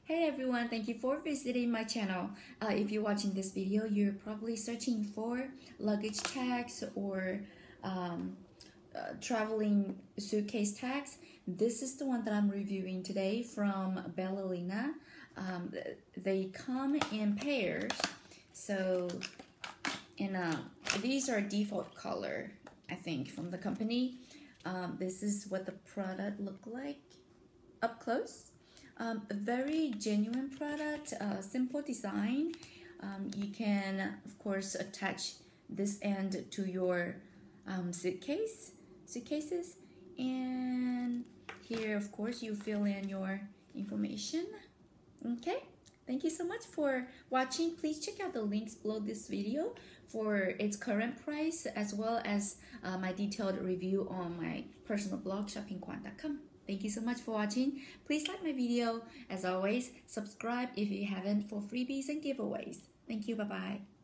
Hey everyone, thank you for visiting my channel. If you're watching this video, you're probably searching for luggage tags or traveling suitcase tags. This is the one that I'm reviewing today from Bellina. They come in pairs, so these are default color, I think, from the company. This is what the product look like up close. A very genuine product, simple design. You can, of course, attach this end to your suitcases, and here, of course, you fill in your information. Okay, thank you so much for watching. Please check out the links below this video for its current price, as well as my detailed review on my personal blog, shoppingquan.com. Thank you so much for watching. Please like my video. As always, subscribe if you haven't for freebies and giveaways. Thank you. Bye-bye.